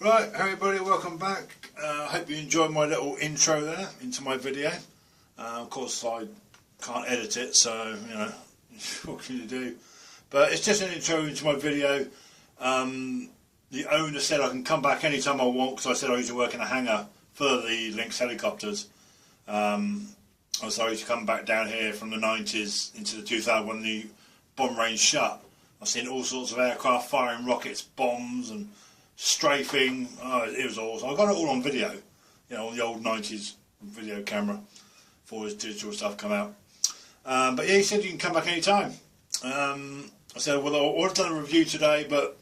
Right, everybody, welcome back. I hope you enjoyed my little intro there into my video. Of course, I can't edit it, so you know what can you do? But it's just an intro into my video. The owner said I can come back anytime I want because I said I used to work in a hangar for the Lynx helicopters. So I used to come back down here from the 90s into the 2000 when the bomb range shut. I've seen all sorts of aircraft firing rockets, bombs, and strafing. Oh, it was awesome. I got it all on video, you know, on the old 90s video camera before his digital stuff come out. But yeah, he said you can come back anytime. I said, well, I would have done a review today, but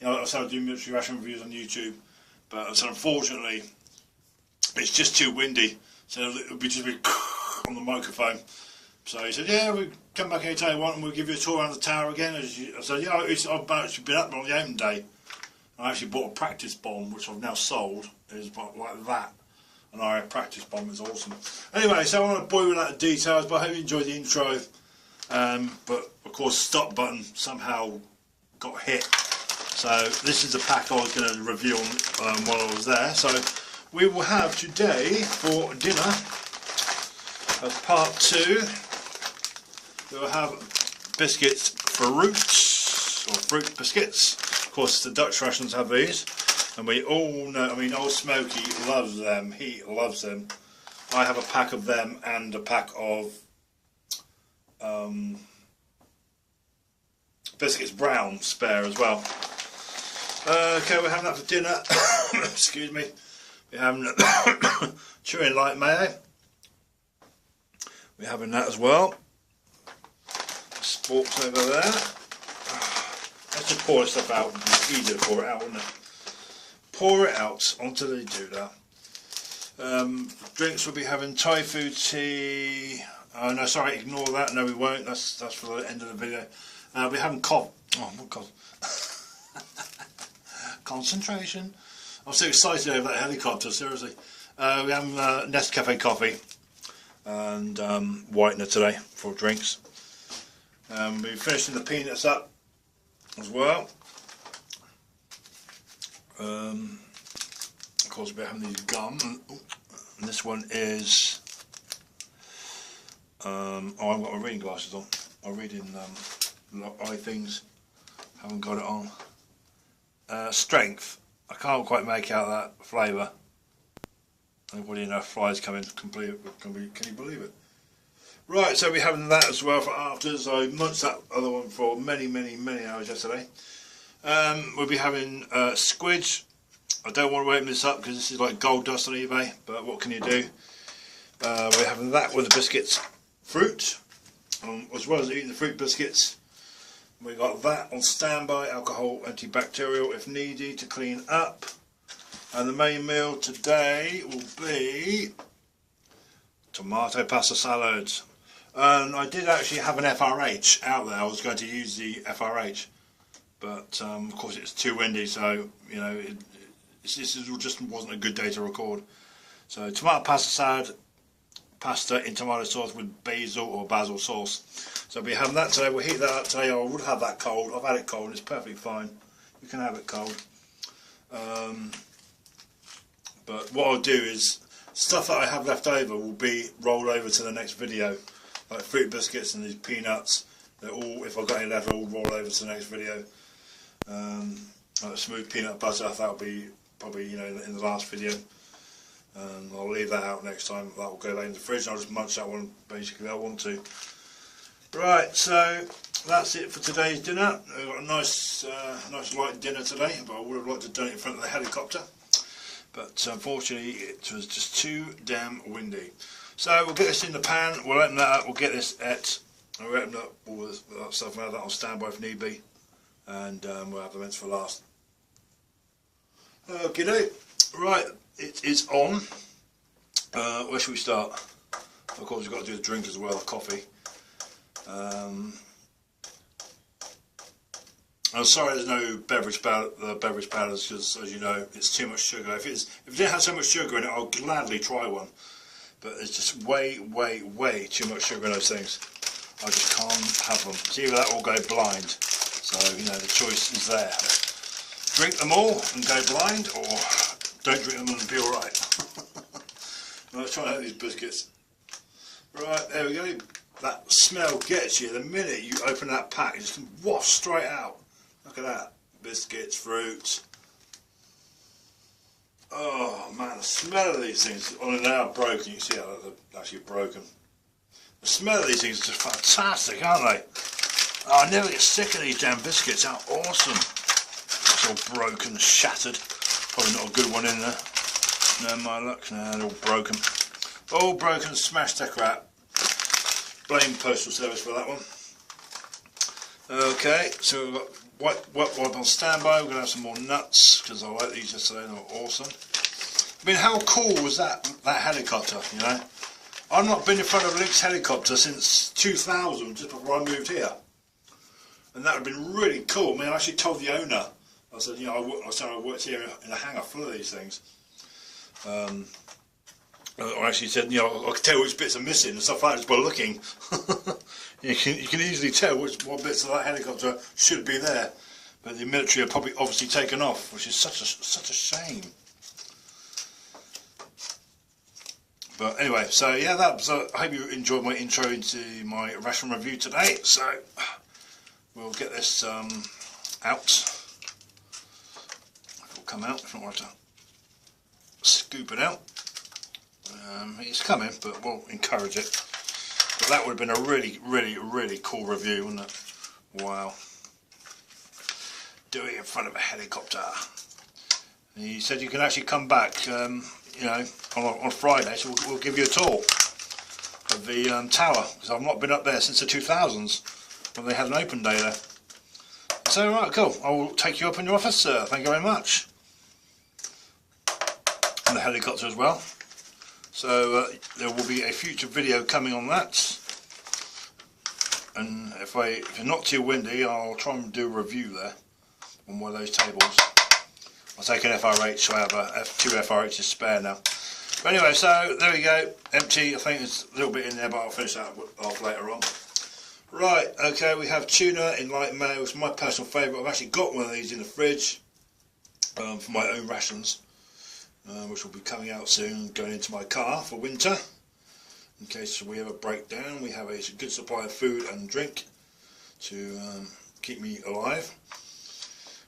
you know, I said I'd do military ration reviews on YouTube. But I said, unfortunately, it's just too windy, so it would be just be on the microphone. So he said, yeah, we come back anytime you want, and we'll give you a tour around the tower again. I said, yeah, I've actually been up on the open day. I actually bought a practice bomb, which I've now sold. It's like that. And our practice bomb is awesome. Anyway, so I want to bore you with that details, but I hope you enjoyed the intro. But of course, stop button somehow got hit. So this is the pack I was going to review on while I was there. So we will have today for dinner, as part 2, we will have biscuits fruits, or fruit biscuits. Of course, the Dutch rations have these, and we all know, I mean, Oldsmokey loves them, he loves them. I have a pack of them and a pack of biscuits brown spare as well. Okay, we're having that for dinner. Excuse me. We're having chewing light mayo. We're having that as well. Sporks over there. Let's just pour this stuff out. It's easier to pour it out, isn't it? Pour it out onto the doodah. Drinks, we'll be having Thai food tea. Oh no, sorry, ignore that. No, we won't. That's for the end of the video. We're having oh my god. Concentration. I'm so excited over that helicopter, seriously. We're having Nescafe coffee and whitener today for drinks. We're finishing the peanuts up as well. Of course, we're having these gum, and this one is oh, I've got my reading glasses on. I'm reading eye things, haven't got it on. Strength, I can't quite make out that flavour. Anybody know flies coming complete? Can you believe it? Right, so we're having that as well for afters. I munched that other one for many hours yesterday. We'll be having squidge. I don't want to open this up because this is like gold dust on eBay, but what can you do? We're having that with the biscuits fruit, as well as eating the fruit biscuits. We got that on standby, alcohol antibacterial if needed to clean up. And the main meal today will be tomato pasta salads. And I did actually have an FRH out there. I was going to use the FRH, but of course it's too windy, so you know this just wasn't a good day to record. So tomato pasta salad, pasta in tomato sauce with basil sauce. So we'll be having that today. We'll heat that up today. I would have that cold. I've had it cold. It's perfectly fine. You can have it cold. But what I'll do is stuff that I have left over will be rolled over to the next video. Like fruit biscuits and these peanuts, they're all, if I've got any left, I'll roll over to the next video. Like smooth peanut butter, that'll be probably, you know, in the last video. And I'll leave that out next time. That will go in the fridge. I'll just munch that one basically. I want to. Right, so that's it for today's dinner. We've got a nice light dinner today, but I would have liked to have done it in front of the helicopter. But unfortunately, it was just too damn windy. So we'll get this in the pan, we'll open that up, we'll get this we'll open up all that stuff, we'll have that on standby if need be, and we'll have the mince for last. Okay, right, it is on. Where should we start? Of course we've got to do the drink as well, coffee. I'm sorry there's no beverage powders because, as you know, it's too much sugar. If it didn't have so much sugar in it, I'll gladly try one. But it's just way too much sugar in those things. I just can't have them. It's either that or go blind. So, you know, the choice is there. drink them all and go blind, or don't drink them and be alright. Let's try out these biscuits. Right, there we go. That smell gets you the minute you open that pack. It just wafts straight out. Look at that. Biscuits, fruits. Oh man, the smell of these things. Oh, they're now broken. You can see how they're actually broken. The smell of these things is just fantastic, aren't they? Oh, I never get sick of these damn biscuits. How awesome. It's all broken, shattered. Probably not a good one in there. No, my luck. No, they're all broken. All broken, smashed to crap. Blame Postal Service for that one. Okay, so we've got white on standby. We're going to have some more nuts, because I like these yesterday, they were awesome. I mean, how cool was that helicopter, you know? I've not been in front of a Lynx helicopter since 2000, just before I moved here. And that would have been really cool. I mean, I actually told the owner, I said, you know, I worked here in a hangar full of these things. I actually said, you know, I could tell which bits are missing and stuff like that just by looking. you can easily tell what bits of that helicopter should be there. But the military are probably obviously taken off, which is such a shame. But anyway, so yeah, that was. I hope you enjoyed my intro into my ration review today. So we'll get this out. It'll come out. If not, we'll have to scoop it out. It's coming, but we'll encourage it. But that would have been a really cool review, wouldn't it? Wow. Do it in front of a helicopter. And he said you can actually come back, you know, on Friday, so we'll give you a tour of the tower, because I've not been up there since the 2000s, when they had an open day there. So, right, cool. I will take you up in your office, sir. Thank you very much. And the helicopter as well. So there will be a future video coming on that, and if you're not too windy, I'll try and do a review there on one of those tables. I'll take an FRH, I have two FRHs spare now. But anyway, so there we go, empty. I think there's a little bit in there, but I'll finish that off later on. Right, okay, we have tuna in light mayo, which is my personal favourite. I've actually got one of these in the fridge for my own rations. Which will be coming out soon, going into my car for winter. In case we have a breakdown, we have a good supply of food and drink to keep me alive.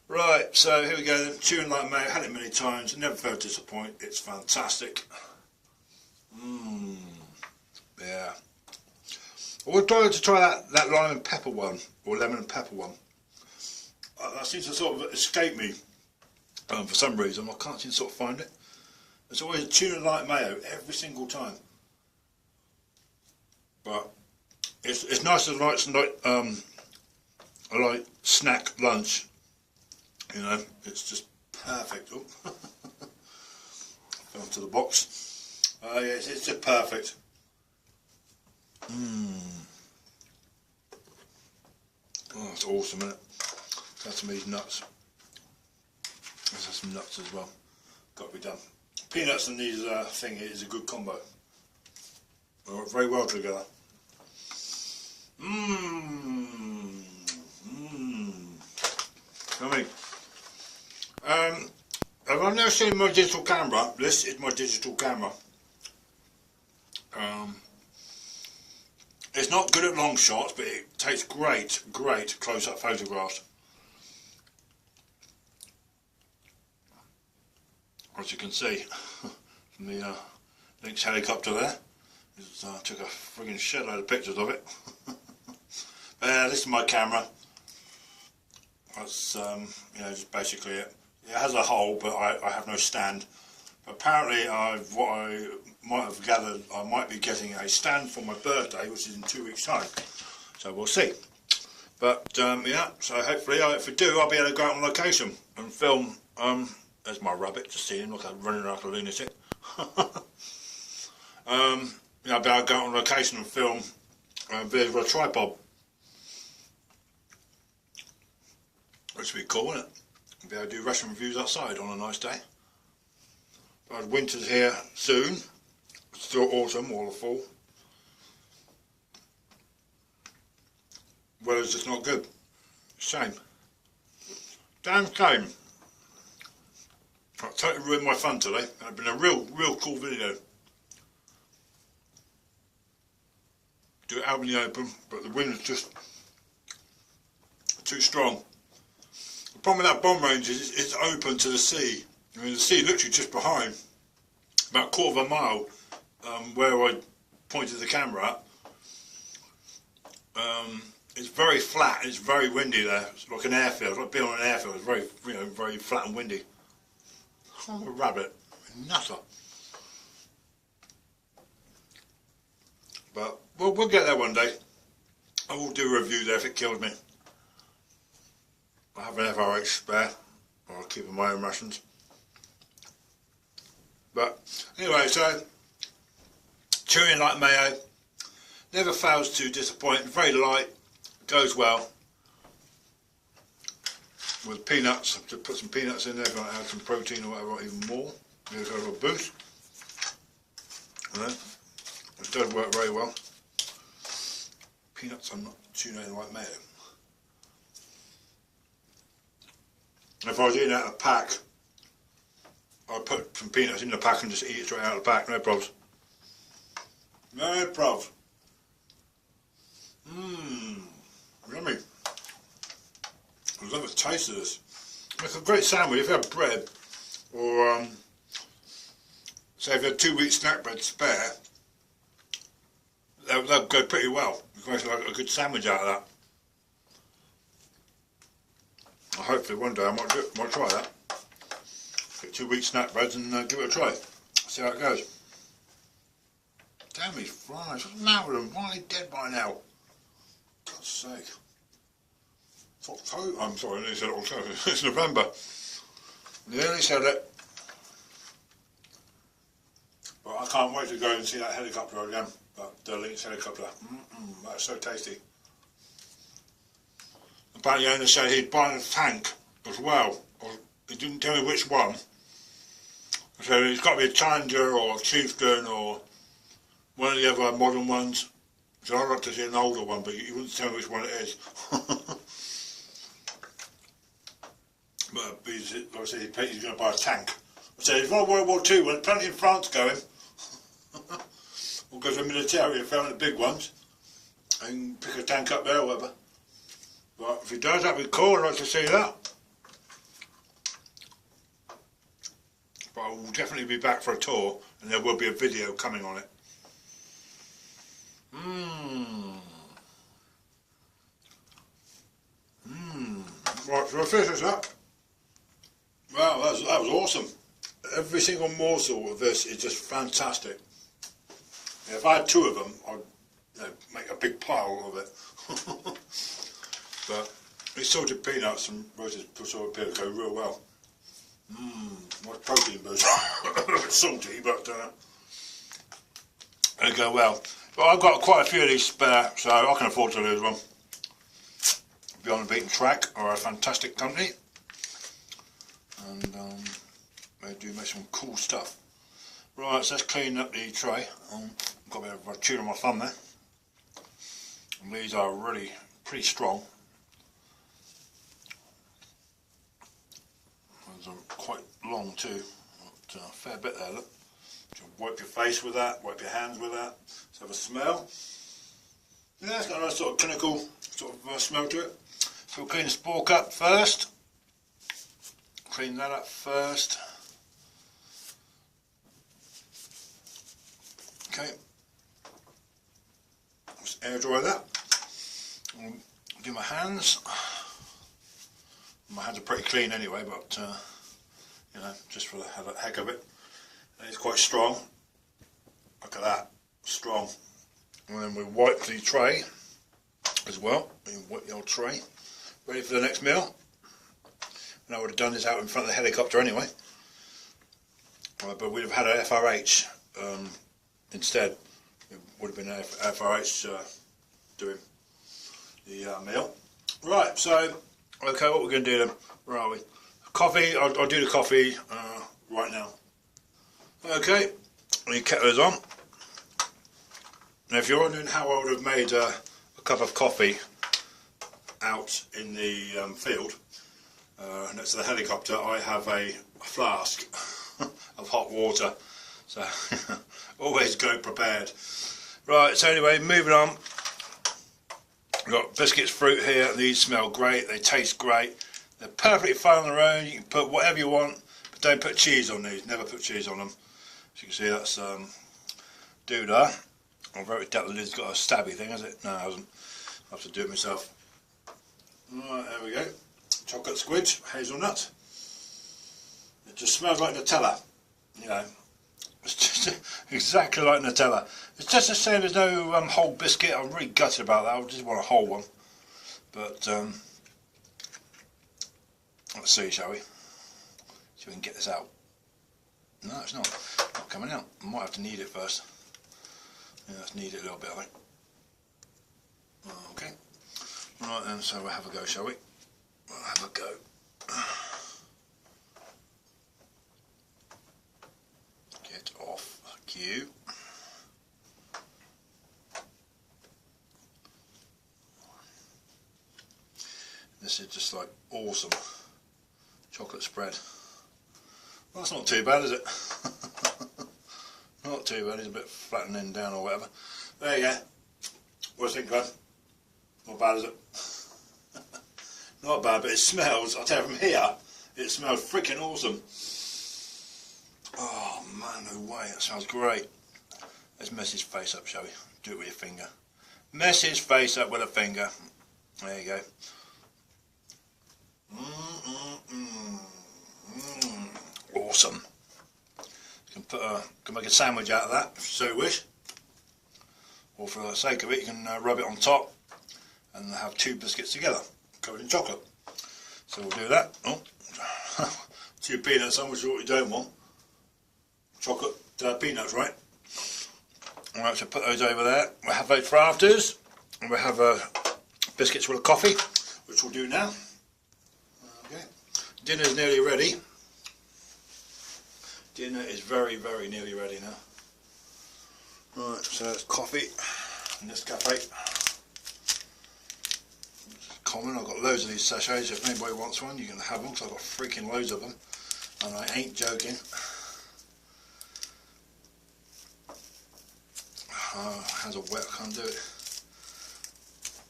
Right, so here we go. Tuna light mayo, had it many times, never failed to disappoint. It's fantastic. Yeah. I would like to try that lime and pepper one, or lemon and pepper one. That seems to sort of escape me for some reason. I can't seem to sort of find it. There's always a tuna light mayo every single time, but it's nice as a light snack lunch. You know, it's just perfect. Oh, fell into the box. Yeah, it's just perfect. Oh, it's awesome, isn't it? Let's have some of these nuts. Let's have some nuts as well. Got to be done. Peanuts and these thing is a good combo. They work very well together. Yummy. If I've never seen my digital camera, this is my digital camera. It's not good at long shots, but it takes great close-up photographs. As you can see from the Lynx helicopter there, took a friggin' shitload of pictures of it. This is my camera. That's you know, just basically it. It has a hole, but I have no stand. But apparently, what I might have gathered, I might be getting a stand for my birthday, which is in 2 weeks' time. So we'll see. But yeah, so hopefully, if I do, I'll be able to go out on location and film. There's my rabbit, just seeing him, look, I'm running like a lunatic. Yeah, I'll be able to go out on location and film videos with a tripod. Which would be cool, wouldn't it? I'll be able to do ration reviews outside on a nice day. But winter's here soon. It's still autumn or the fall. Weather's just not good. Shame. Damn shame. I've totally ruined my fun today. It's been a real cool video. Do it out in the open, but the wind is just too strong. The problem with that bomb range is it's open to the sea. I mean, the sea literally just behind, about a quarter of a mile, where I pointed the camera at. It's very flat. It's very windy there. It's like an airfield. It's like being on an airfield. It's very, very flat and windy. Oh, a rabbit, nutter. But we'll get there one day. I will do a review there if it kills me. I have an FRH spare. I'll keep in my own rations. But anyway, so chewing like mayo. Never fails to disappoint. Very light. Goes well. With peanuts, to put some peanuts in there if I add some protein or whatever, even more. Gives it a little boost. It does work very well. Peanuts I'm not chewing like mayo. If I was eating out of a pack, I'd put some peanuts in the pack and just eat it straight out of the pack, no problems. No problems. Yummy. I love the taste of this. It's a great sandwich. If you have bread, or say if you had 2 weeks snack bread spare, that'll go pretty well. You can make a good sandwich out of that. Hopefully one day I might try that. Get 2 weeks snack breads and give it a try. See how it goes. Damn these flies! What's the matter with them? Why are they dead by now? God's sake. It's October. I'm sorry, I nearly said October. It's November. Nearly said it. But I can't wait to go and see that helicopter again. The Lynx helicopter. That's so tasty. Apparently the owner said he'd buy a tank as well. He didn't tell me which one. So it's got to be a Challenger or a Chieftain or one of the other modern ones. So I'd like to see an older one, but he wouldn't tell me which one it is. But obviously he's going to buy a tank. I said, if not World War II, when plenty in France going, we'll go to the military and found the big ones and pick a tank up there or whatever. But if he does, that'd be cool. I'd like to see that. But I will definitely be back for a tour, and there will be a video coming on it. Right, so I finish this up. Wow, that was awesome. Every single morsel of this is just fantastic. If I had 2 of them, I'd make a big pile of it. But these salted peanuts and roasted salted peanuts go real well. Much protein, but a little bit salty, but they go well. But I've got quite a few of these spare, so I can afford to lose one. Beyond the Beaten Track are a fantastic company, and they do make some cool stuff. Right, so let's clean up the tray. Got a bit of a tune on my thumb there. And these are really pretty strong. These are quite long too. Got a fair bit there, look. Wipe your face with that, wipe your hands with that. Let's have a smell. Yeah, it's got a nice sort of clinical sort of smell to it. So we'll clean the spork up first. Clean that up first. Okay. Just air dry that. I'll do my hands. My hands are pretty clean anyway, but you know, just for the heck of it. And it's quite strong. Look at that, strong. And then we wipe the tray as well. We wipe the old tray. Ready for the next meal. And I would have done this out in front of the helicopter anyway. But we'd have had an FRH instead. It would have been an FRH doing the meal. Right, so, okay, what we're going to do then? Where are we? Coffee, I'll do the coffee right now. Okay, the kettle is on. Now if you're wondering how I would have made a cup of coffee out in the field, next to the helicopter I have a flask of hot water, so always go prepared. Right, so anyway, moving on. We've got biscuits, fruit here. These smell great, they taste great, they're perfectly fine on their own. You can put whatever you want, but don't put cheese on these, never put cheese on them. As you can see, that's doodah. I wrote it down, the lid's got a stabby thing, has it? No, it hasn't. I'll have to do it myself. Right, there we go. Chocolate squidge, hazelnut. It just smells like Nutella, you know. It's just exactly like Nutella. It's just a shame there's no whole biscuit. I'm really gutted about that. I just want a whole one. But let's see, shall we? See if we can get this out. No, it's not coming out. I might have to knead it first. Yeah, let's knead it a little bit, I think. Okay. Right then, so we'll have a go, shall we? We'll have a go. Get off cue. This is just like awesome chocolate spread. Well, that's not too bad, is it? Not too bad. It's a bit flattening down or whatever. There you go. What do you think, lad? Not bad, is it? Not bad, but it smells, I'll tell you from here, it smells freaking awesome. Oh man, no way, that smells great. Let's mess his face up, shall we? Do it with your finger. Mess his face up with a finger. There you go. Awesome. You can make a sandwich out of that if you so wish. Or for the sake of it, you can rub it on top and have two biscuits together, covered in chocolate. So we'll do that. Oh, 2 peanuts on, which is what we don't want. Chocolate peanuts, right? Alright, so put those over there. We'll have those for afters. And we'll have biscuits with a coffee, which we'll do now. Okay. Dinner's nearly ready. Dinner is very, very nearly ready now. Right, so that's coffee in this cafe. Common, I've got loads of these sachets. If anybody wants one, you can have them, because I've got freaking loads of them, and I ain't joking. Oh, hands are wet, I can't do it.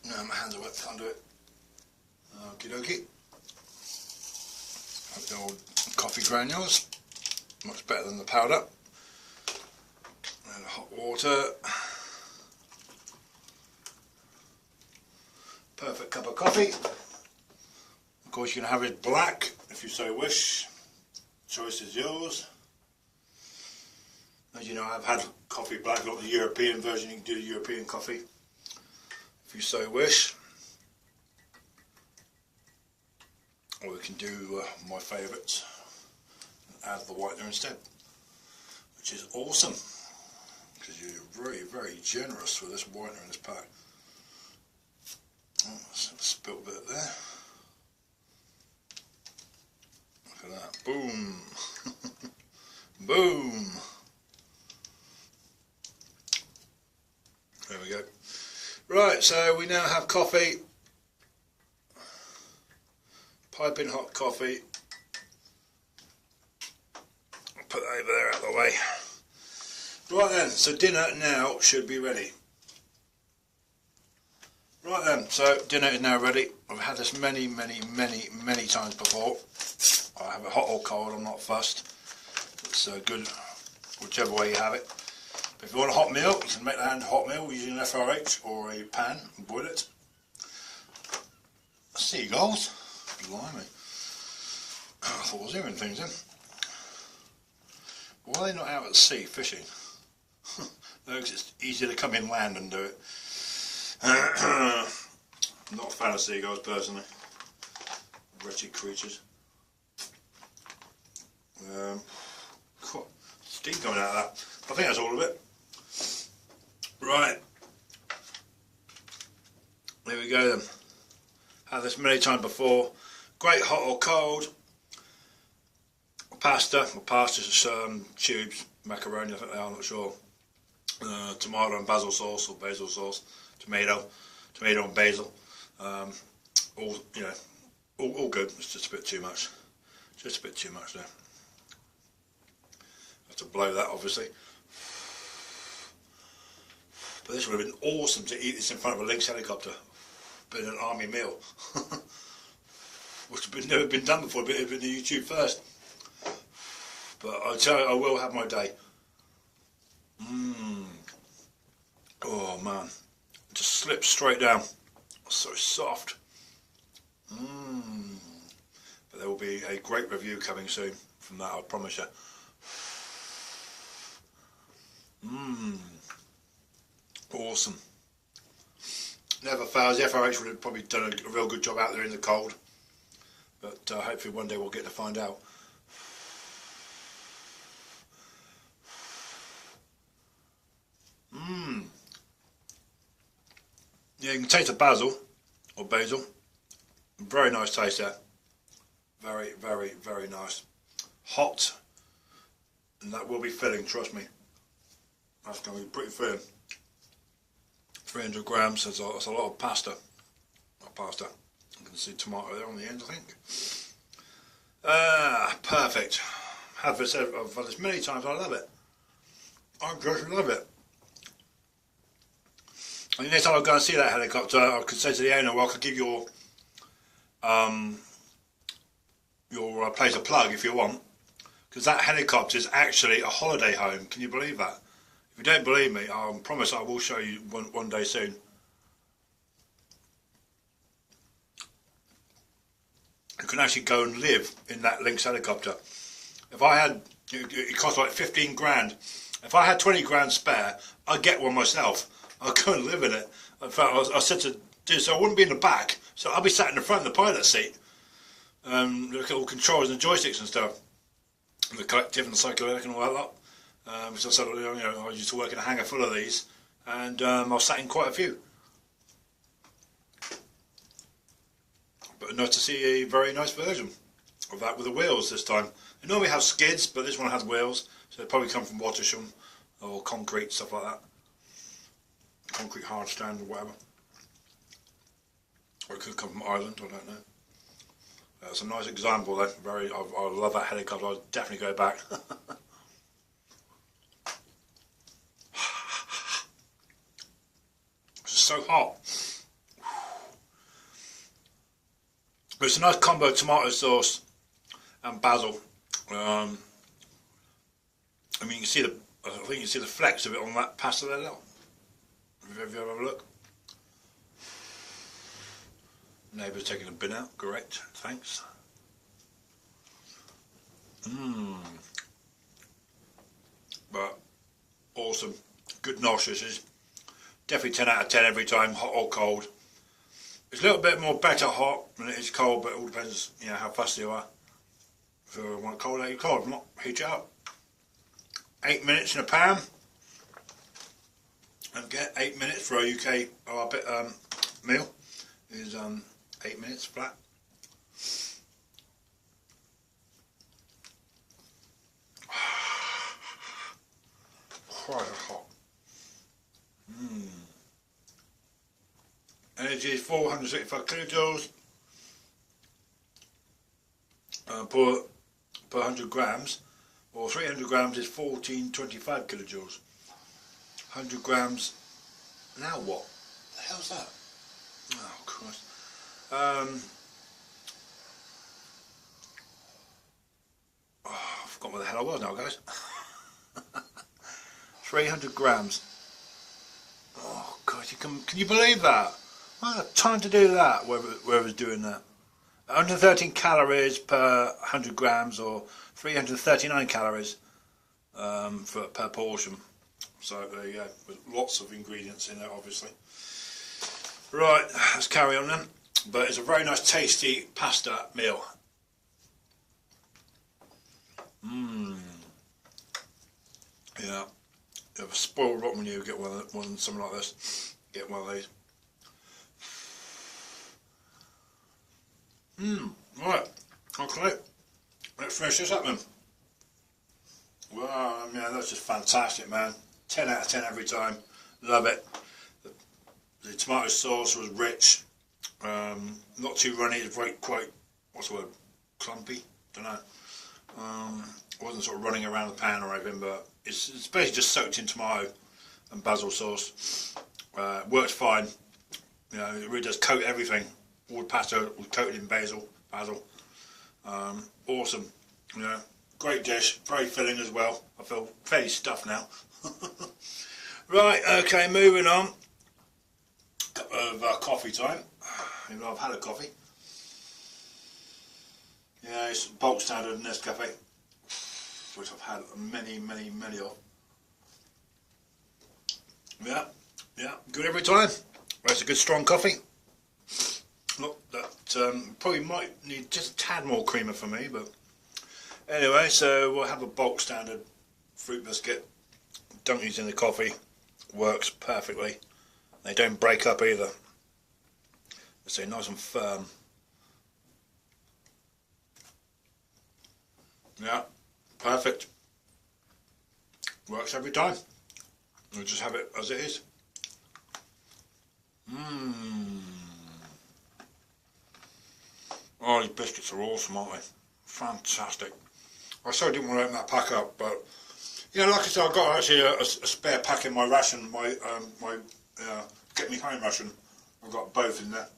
No, my hands are wet, can't do it. Okie dokie. The old coffee granules, much better than the powder. And hot water. Perfect cup of coffee. Of course, you can have it black if you so wish. Choice is yours. As you know, I've had coffee black, not the European version. You can do the European coffee if you so wish. Or we can do my favourites and add the whitener instead, which is awesome because you're very, very generous with this whitener in this pack. Oh, spilt a bit there. Look at that. Boom. Boom. There we go. Right, so we now have coffee. Piping hot coffee. I'll put that over there out of the way. Right then, so dinner now should be ready. Right then, so dinner is now ready. I've had this many times before. I have it hot or cold, I'm not fussed. It's good whichever way you have it. But if you want a hot meal, you can make that into a hot meal using an FRH or a pan and boil it. Seagulls? Blimey. I thought I was hearing things then. Why are they not out at sea fishing? No, because it's easier to come inland and do it. I'm not a fan of seagulls personally. Wretched creatures. Steam coming out of that. I think that's all of it. Right. There we go then. Had this many times before. Great hot or cold. Pasta. Well, pasta's tubes. Macaroni, I think they are, I'm not sure. Tomato and basil sauce or basil sauce. Tomato and basil. All, you know, all good. It's just a bit too much. Just a bit too much there. Have to blow that, obviously. But this would have been awesome to eat this in front of a Lynx helicopter. Been an army meal. Which has never been done before, but it would been the YouTube first. But I tell you, I will have my day. Oh man, it just slips straight down. So soft. But there will be a great review coming soon from that, I promise you. Awesome. Never fails. The FRH would have probably done a real good job out there in the cold. But hopefully one day we'll get to find out. Yeah, you can taste the basil, or basil. Very nice taste there. Very, very, very nice. Hot. And that will be filling, trust me. That's going to be pretty filling. 300 grams, that's a lot of pasta. Not pasta. You can see tomato there on the end, I think. Perfect. I've had this many times, I love it. I just love it. And the next time I go and see that helicopter, I could say to the owner, well, I could give your place a plug if you want, because that helicopter is actually a holiday home. Can you believe that? If you don't believe me, I promise I will show you one day soon. You can actually go and live in that Lynx helicopter. If I had, it cost like 15 grand. If I had 20 grand spare, I'd get one myself. I'd go and live in it. In fact, I said to do so, I wouldn't be in the back, so I'll be sat in the front of the pilot seat. Look at all controls and joysticks and stuff. And the collective and the cyclonic and all that lot. Which I said, you know, I used to work in a hangar full of these, and I sat in quite a few. But nice to see a very nice version of that with the wheels this time. They normally have skids, but this one has wheels, so they probably come from Watersham or concrete, stuff like that. Concrete hard stand or whatever. Or it could come from Ireland, I don't know. That's a nice example though. I love that helicopter, I'll definitely go back. It's so hot. But it's a nice combo of tomato sauce and basil. I mean, you can see I think you can see the flecks of it on that pasta there now. If you ever have a look. Neighbour's taking a bin out, correct, thanks. But awesome, good nosh this is. Definitely 10 out of 10 every time, hot or cold. It's a little bit more better hot than it is cold, but it all depends, you know, how fussy you are. If you want it cold, you cold. If not, heat it up. 8 minutes in a pan. And get 8 minutes for a UK bit meal is 8 minutes flat. Quite hot. Energy is 465 kilojoules per 100 grams, or 300 grams is 1425 kilojoules. 100 grams. Now what? The hell's that? Oh Christ. I forgot what the hell I was now, guys. 300 grams. Oh God, can you believe that? I had time to do that, whoever's doing that. 113 calories per 100 grams, or 339 calories per portion. So there you go, with lots of ingredients in there, obviously. Right, let's carry on then. But it's a very nice, tasty pasta meal. Yeah. You have a spoiled rotten when you get something like this. Get one of these. Right. Okay. Let's finish this up then. Wow, I mean, that's just fantastic, man. 10 out of 10 every time. Love it. The tomato sauce was rich. Not too runny. It's quite what's the word, clumpy, don't know. It wasn't sort of running around the pan or anything, but it's basically just soaked in tomato and basil sauce. Works fine. You know, it really does coat everything. All the pasta was coated in basil. Awesome. You know, great dish, very filling as well. I feel fairly stuffed now. Right, okay, moving on. Cup of coffee time. Even though I've had a coffee. Yeah, it's bulk standard Nescafe, which I've had many of. Yeah, good every time. That's a good strong coffee. Look, that probably might need just a tad more creamer for me, but anyway, so we'll have a bulk standard fruit biscuit. Don't use in the coffee. Works perfectly. They don't break up either. They stay nice and firm. Yeah, perfect. Works every time. We'll just have it as it is. Oh, these biscuits are awesome, aren't they? Fantastic. I so didn't want to open that pack up, but you know, like I said, I've got actually a spare pack in my ration, my get me home ration. I've got both in there,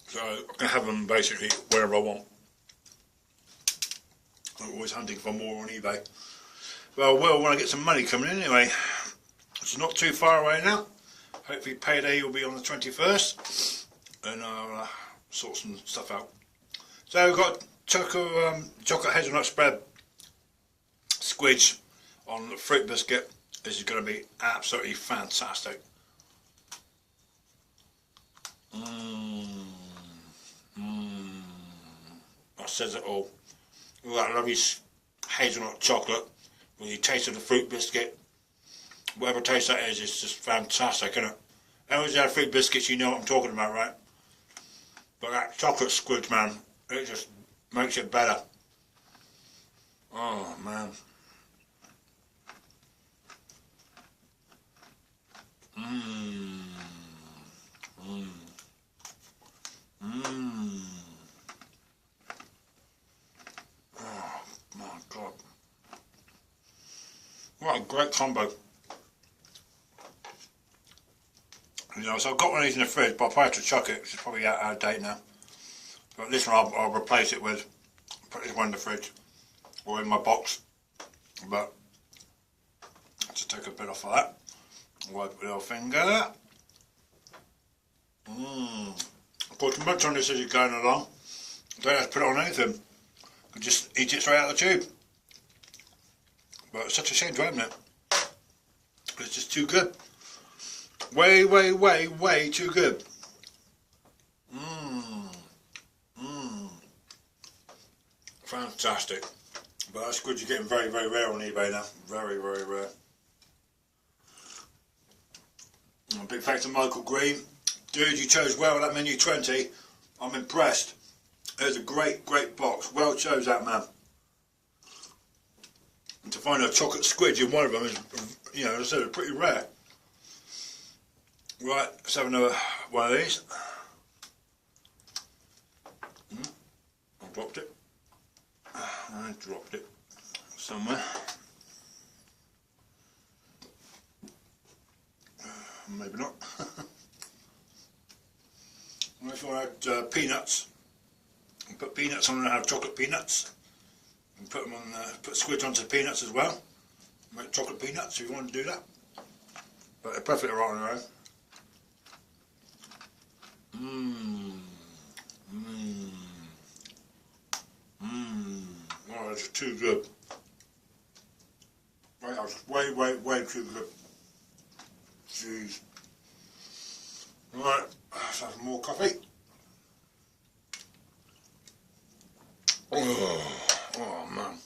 so I can have them basically wherever I want. I'm always hunting for more on eBay. Well, when I get some money coming in anyway. It's not too far away now. Hopefully payday will be on the 21st, and I'll sort some stuff out. So we've got chocolate hazelnut spread squidge on the fruit biscuit. This is going to be absolutely fantastic. That says it all. All that lovely hazelnut chocolate, when you taste of the fruit biscuit, whatever taste that is, it's just fantastic, isn't it? Anyone who's had fruit biscuits, you know what I'm talking about, right? But that chocolate squidge, man, it just makes it better. Oh, man. Oh, my God. What a great combo. You know, so I've got one of these in the fridge, but I'll probably have to chuck it, which is probably out of date now. But this one I'll replace it with, put this one in the fridge, or in my box. But, I'll just take a bit off of that. Wipe with our finger. Put too much on this as you're going along. Don't have to put it on anything. You just eat it straight out of the tube. But it's such a shame to open it. It's just too good. Way too good. Fantastic. But that's good. You're getting very rare on eBay now. Very rare. A big thanks to Michael Green. Dude, you chose well at that menu 20. I'm impressed. There's a great box. Well chose that, man. And to find a chocolate squidge in one of them is, you know, as I said, pretty rare. Right, let's have another one of these. I dropped it. I dropped it somewhere. Maybe not. If you want to add peanuts, you put peanuts on and have chocolate peanuts. And put them on, put squidge onto the peanuts as well. Make chocolate peanuts if you want to do that. But they're perfectly right on their own. Oh, that's too good. Right, that was way too good. Jeez. Right, let's have some more coffee. Oh man.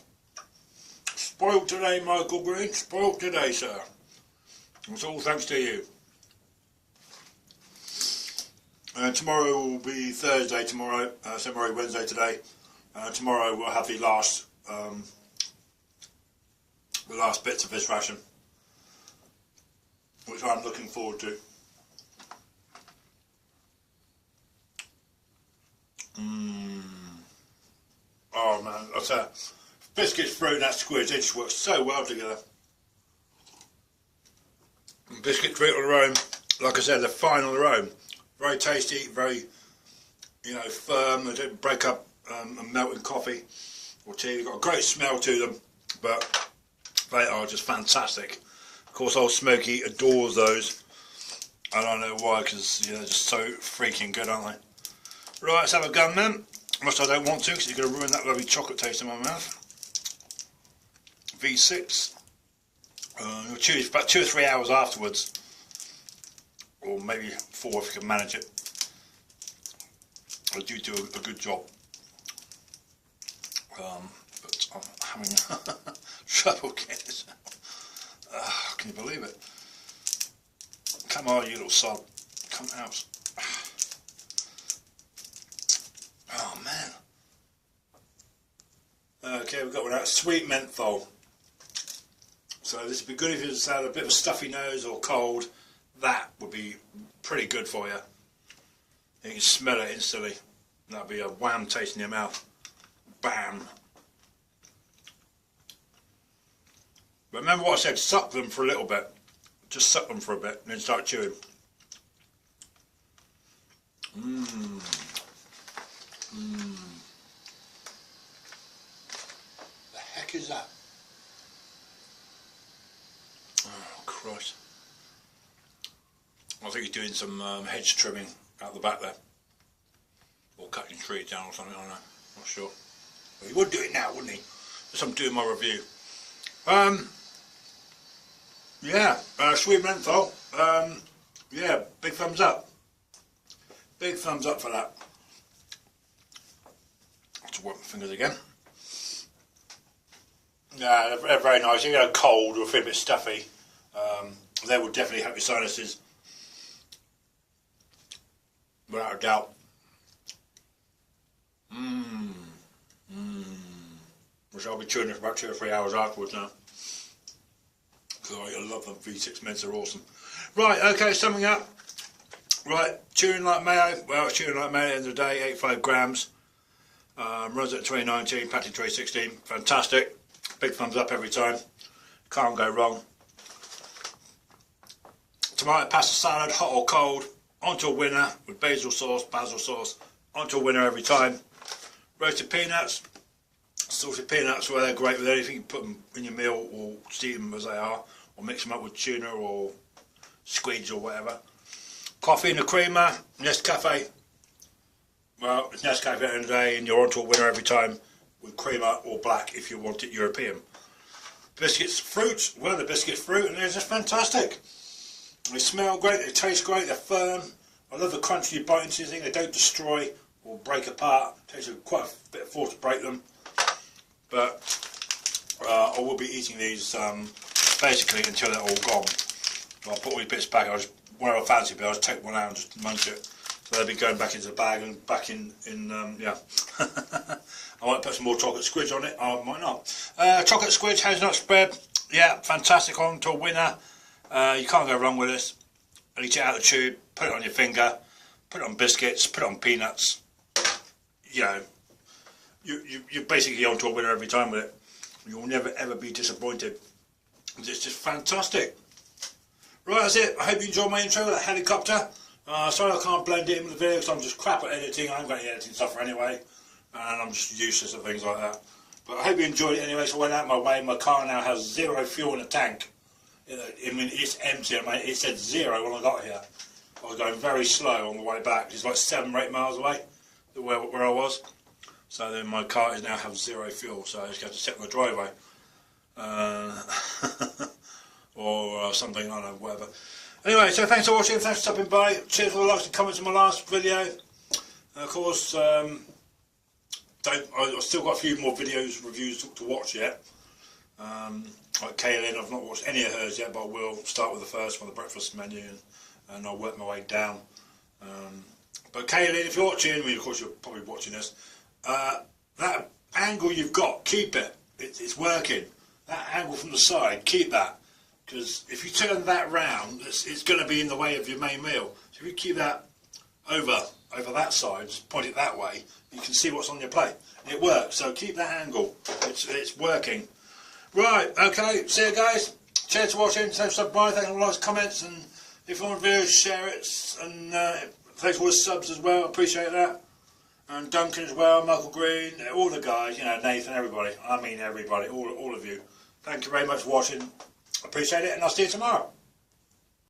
Spoiled today, Michael Green. Spoiled today, sir. It's all thanks to you. Tomorrow will be Thursday. Tomorrow, MREW Wednesday today. Tomorrow we'll have the last bits of this ration, which I'm looking forward to. Oh man, I tell you, biscuits, fruit and that squid, they just work so well together. And biscuits, fruit on their own, like I said, they're fine on their own. Very tasty, very, you know, firm. They don't break up and melt in coffee or tea. They've got a great smell to them, but they are just fantastic. Of course, Oldsmokey adores those. I don't know why, because you know, they're just so freaking good, aren't they? Right, let's have a gun then. Unless I don't want to, because you're going to ruin that lovely chocolate taste in my mouth. V6. You'll chew it for about 2 or 3 hours afterwards, or maybe 4 if you can manage it. I do a good job. But I'm having trouble getting this out. Can you believe it? Come on, you little sod. Come out. Oh man. Okay, we've got one out. Sweet menthol. So this would be good if you just had a bit of a stuffy nose or cold. That would be pretty good for you. You can smell it instantly. That'd be a wham taste in your mouth. Bam. But remember what I said, suck them for a little bit. Just suck them for a bit and then start chewing. The heck is that? Oh Christ. I think he's doing some hedge trimming out the back there. Or cutting trees down or something, I don't know. Not sure. Well, he would do it now, wouldn't he? As I'm doing my review. Yeah, sweet menthol. Yeah, big thumbs up. Big thumbs up for that. I have to work my fingers again. Yeah, they're very nice. You get a cold or feel a bit stuffy. They will definitely help your sinuses. Without a doubt. Which I'll be chewing it for about 2 or 3 hours afterwards now. Because I love them V6 meds, they're awesome. Right, okay, summing up. Right, chewing like mayo. Well, it's chewing like mayo at the end of the day, 85 grams. Runs at 2019, patented 2016. Fantastic. Big thumbs up every time. Can't go wrong. Tomato pasta salad, hot or cold. Onto a winner with basil sauce. Onto a winner every time. Roasted peanuts. Salted peanuts, well, they're great with anything. You put them in your meal or eat them as they are, or mix them up with tuna or squids or whatever. Coffee and a creamer, Nescafe. Well, it's Nescafe at the end of the day, and you're onto a winner every time with creamer or black if you want it European. Biscuits, fruit. Well, the biscuits, fruit, and they're just fantastic. They smell great, they taste great, they're firm. I love the crunch you bite into things. They don't destroy or break apart. It takes quite a bit of force to break them. But I will be eating these basically until they're all gone. So I'll put all these bits back. Whenever I fancy it, I'll just take one out and just munch it. So they'll be going back into the bag and back in yeah. I might put some more chocolate squids on it, I might not. Chocolate squids, hazelnut spread, yeah, fantastic, on to a winner. You can't go wrong with this. Eat it out of the tube, put it on your finger, put it on biscuits, put it on peanuts. You know, you're basically onto a winner every time with it. You'll never ever be disappointed. It's just fantastic. Right, that's it. I hope you enjoyed my intro with that helicopter. Sorry I can't blend it in with the video because I'm just crap at editing. I haven't got any editing software anyway, and I'm just useless at things like that. But I hope you enjoyed it anyway. So I went out my way. My car now has 0 fuel in the tank. I mean, it's empty. I mean, it said 0 when I got here. I was going very slow on the way back. It's like 7 or 8 miles away where I was. So then my car is now have 0 fuel. So I just have to sit in the driveway. Or something, I don't know, whatever. Anyway, so thanks for watching, thanks for stopping by. Cheers for the likes and comments on my last video. And of course, I've still got a few more videos, reviews to watch yet. Like Kaylynn, I've not watched any of hers yet, but I will start with the first one, the breakfast menu, and I'll work my way down. But Kaylynn, if you're watching, I mean, of course you're probably watching this, that angle you've got, keep it. It's working. That angle from the side, keep that. Because if you turn that round, it's going to be in the way of your main meal. So if you keep that over over that side, just point it that way, you can see what's on your plate. It works, so keep that angle. It's working. Right, okay, see you guys. Cheers for watching, subscribe, thanks for likes, comments, and if you want reviews, share it, and thanks for all the subs as well, appreciate that. And Duncan as well, Michael Green, all the guys, you know, Nathan, everybody, I mean everybody, all of you. Thank you very much for watching, appreciate it, and I'll see you tomorrow.